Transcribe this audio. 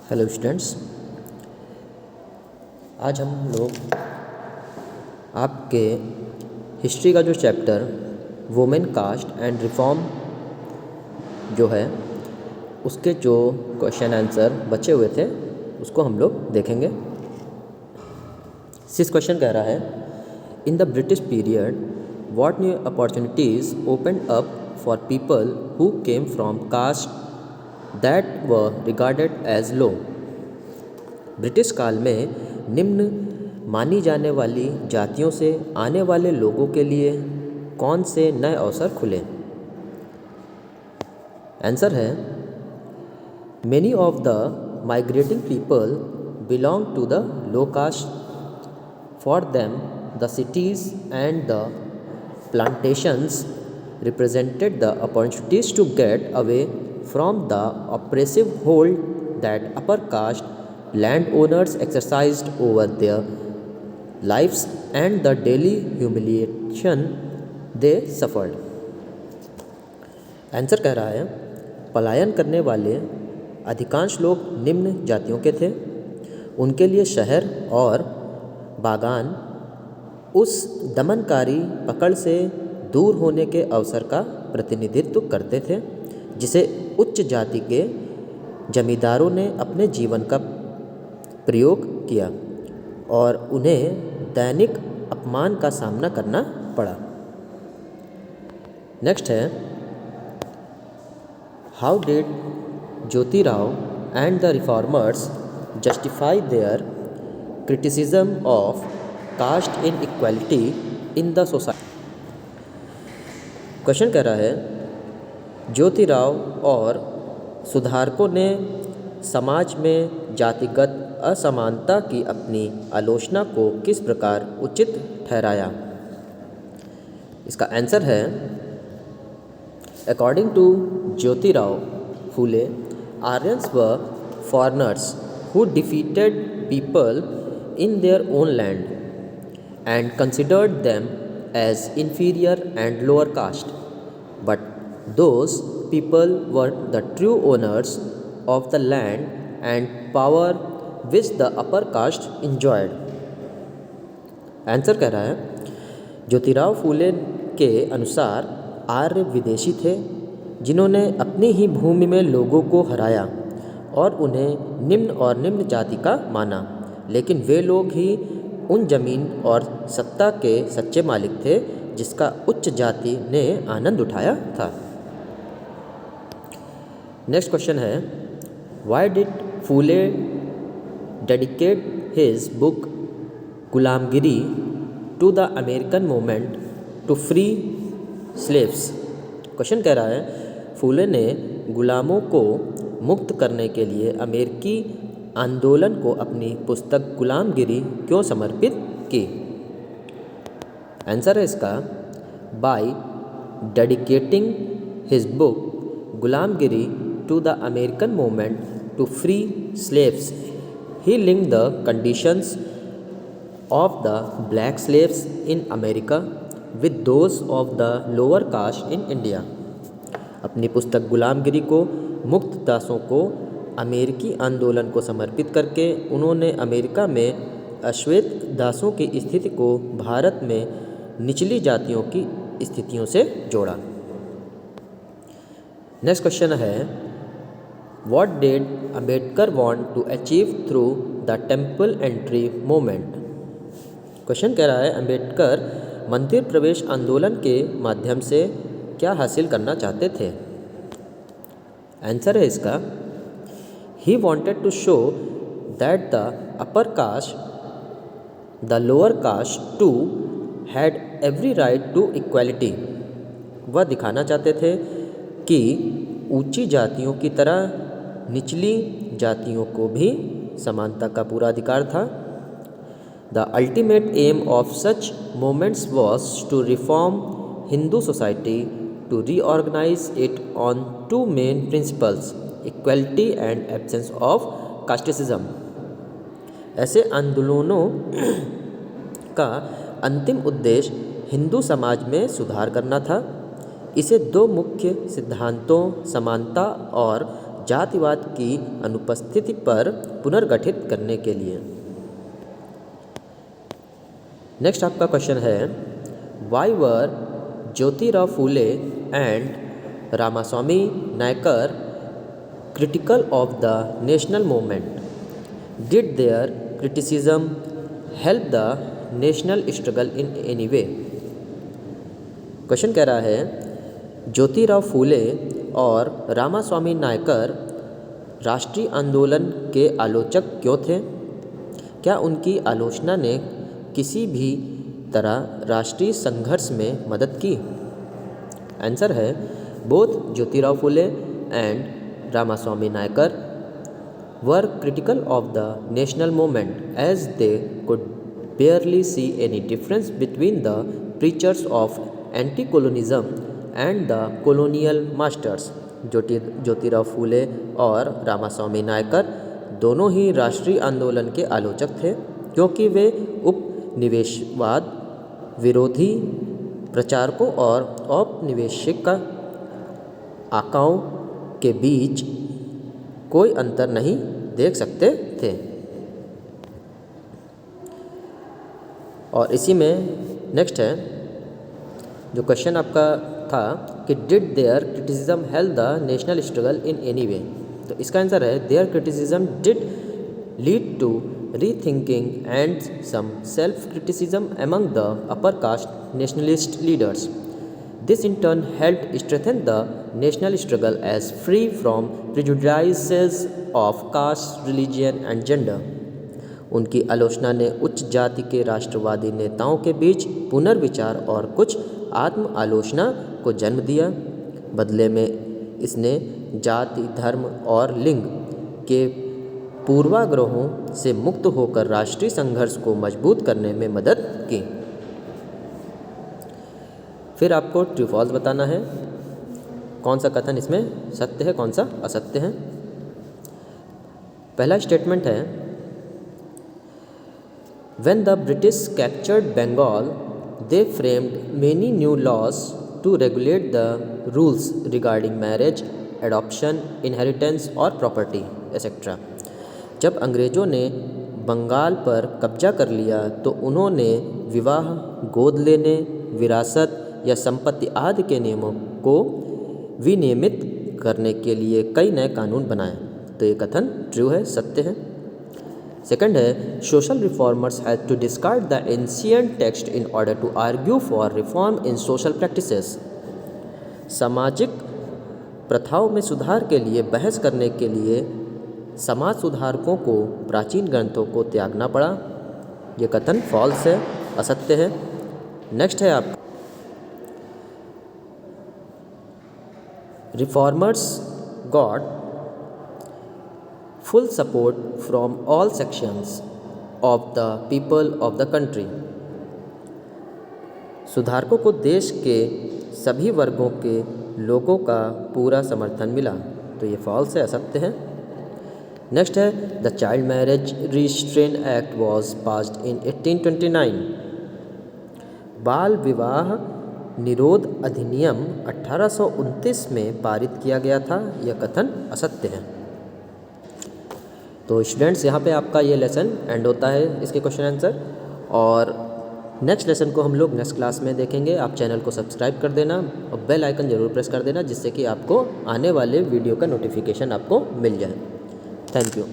Hello students, आज हम लोग आपके हिस्ट्री का जो chapter women caste and reform जो है उसके जो क्वेश्चन आंसर बचे हुए थे उसको हम लोग देखेंगे। सिक्स क्वेश्चन कह रहा है, in the British period what new opportunities opened up for people who came from caste that were regarded as low. British काल में निम्न मानी जाने वाली जातियों से आने वाले लोगों के लिए कौन से नए अवसर खुले? आंसर है, many of the migrating people belong to the low caste. For them the cities and the plantations represented the opportunities to get away from the oppressive hold that upper caste landowners exercised over their lives and the daily humiliation they suffered। Answer कह रहा है, पलायन करने वाले अधिकांश लोग निम्न जातियों के थे। उनके लिए शहर और बागान उस दमनकारी पकड़ से दूर होने के अवसर का प्रतिनिधित्व करते थे जिसे उच्च जाति के जमींदारों ने अपने जीवन का प्रयोग किया और उन्हें दैनिक अपमान का सामना करना पड़ा। नेक्स्ट है, how did Jyotirao and the reformers justify their criticism of caste in equality in the society. Question कह रहा है, ज्योतिराव और सुधारकों ने समाज में जातिगत असमानता की अपनी आलोचना को किस प्रकार उचित ठहराया? इसका आंसर है, according to Jyotirao Phule, Aryans were foreigners who defeated people in their own land and considered them as inferior and lower caste, but those people were the true owners of the land and power which the upper caste enjoyed। Answer कह रहा है, ज्योतिराव फूले के अनुसार आर्य विदेशी थे जिन्होंने अपनी ही भूमि में लोगों को हराया और उन्हें निम्न और निम्न जाति का माना, लेकिन वे लोग ही उन जमीन और सत्ता के सच्चे मालिक थे जिसका उच्च जाति ने आनंद उठाया था। नेक्स्ट क्वेश्चन है, why did Phule dedicate his book Gulamgiri to the American movement to free slaves. Question कह रहा है, फूले ने गुलामों को मुक्त करने के लिए अमेरिकी आंदोलन को अपनी पुस्तक गुलामगिरी क्यों समर्पित की? आंसर है इसका, by dedicating his book Gulamgiri to the American movement to free slaves he linked the conditions of the black slaves in America with those of the lower caste in India. अपनी पुस्तक गुलामगिरी को मुक्त दासों को अमेरिकी आंदोलन को समर्पित करके उन्होंने अमेरिका में अश्वेत दासों की स्थिति को भारत में निचली जातियों की स्थितियों से जोड़ा। नेक्स्ट क्वेश्चन है, what did Ambedkar want to achieve through the temple entry movement? Question कह रहा है, अंबेडकर मंदिर प्रवेश आंदोलन के माध्यम से क्या हासिल करना चाहते थे? आंसर है इसका, he wanted to show that the upper caste, the lower caste too, had every right to equality। वह दिखाना चाहते थे कि ऊंची जातियों की तरह निचली जातियों को भी समानता का पूरा अधिकार था। The ultimate aim of such movements was to reform Hindu society, to reorganize it on two main principles, equality and absence of casteism. ऐसे आंदोलनों का अंतिम उद्देश्य हिंदू समाज में सुधार करना था। इसे दो मुख्य सिद्धांतों समानता और जातिवाद की अनुपस्थिति पर पुनर्गठित करने के लिए। नेक्स्ट आपका क्वेश्चन है, why were Jyotirao Phule and Ramaswamy Naicker critical of the national movement? Did their criticism help the national struggle in any way? Question कह रहा है, ज्योतिराव फूले और रामास्वामी नायकर राष्ट्रीय आंदोलन के आलोचक क्यों थे? क्या उनकी आलोचना ने किसी भी तरह राष्ट्रीय संघर्ष में मदद की? आंसर है, both Jyotirao Phule and Ramaswamy Nayakar were critical of the national movement as they could barely see any difference between the preachers of anti-colonialism and the colonial masters. Jyotirao Phule और रामास्वामी नायकर दोनों ही राष्ट्रीय आंदोलन के आलोचक थे, क्योंकि वे उपनिवेशवाद विरोधी प्रचारकों और औपनिवेशिक आकाओं के बीच कोई अंतर नहीं देख सकते थे। और इसी में नेक्स्ट है जो क्वेश्चन आपका था कि did their criticism help the national struggle in any way? तो इसका आंसर है, their criticism did lead to rethinking and some self criticism among the upper caste nationalist leaders. This in turn helped strengthen the national struggle as free from prejudices of caste, religion and gender. उनकी आलोचना ने उच्च जाति के राष्ट्रवादी नेताओं के बीच पुनर्विचार और कुछ आत्म आलोचना को जन्म दिया। बदले में इसने जाति, धर्म और लिंग के पूर्वाग्रहों से मुक्त होकर राष्ट्रीय संघर्ष को मजबूत करने में मदद की। फिर आपको ट्रू फॉल्स बताना है, कौन सा कथन इसमें सत्य है, कौन सा असत्य है। पहला स्टेटमेंट है, when the British captured Bengal they framed many new laws to regulate the rules regarding marriage, adoption, inheritance और प्रॉपर्टी एक्सेट्रा। जब अंग्रेज़ों ने बंगाल पर कब्जा कर लिया तो उन्होंने विवाह, गोद लेने, विरासत या संपत्ति आदि के नियमों को विनियमित करने के लिए कई नए कानून बनाए। तो ये कथन ट्रू है, सत्य है। सेकंड है, social reformers had to discard the ancient text in order to argue for reform in social practices. सामाजिक प्रथाओं में सुधार के लिए बहस करने के लिए समाज सुधारकों को प्राचीन ग्रंथों को त्यागना पड़ा। ये कथन फॉल्स है, असत्य है। नेक्स्ट है आप, Reformers got full support from all sections of the people of the country. सुधारकों को देश के सभी वर्गों के लोगों का पूरा समर्थन मिला। तो ये फॉल्स है, असत्य है। नेक्स्ट है, the child marriage restrain act was passed in 1829। बाल विवाह निरोध अधिनियम 1829 में पारित किया गया था। यह कथन असत्य है। तो स्टूडेंट्स, यहाँ पे आपका ये लेसन एंड होता है, इसके क्वेश्चन आंसर। और नेक्स्ट लेसन को हम लोग नेक्स्ट क्लास में देखेंगे। आप चैनल को सब्सक्राइब कर देना और बेल आइकन ज़रूर प्रेस कर देना, जिससे कि आपको आने वाले वीडियो का नोटिफिकेशन आपको मिल जाए। Thank you.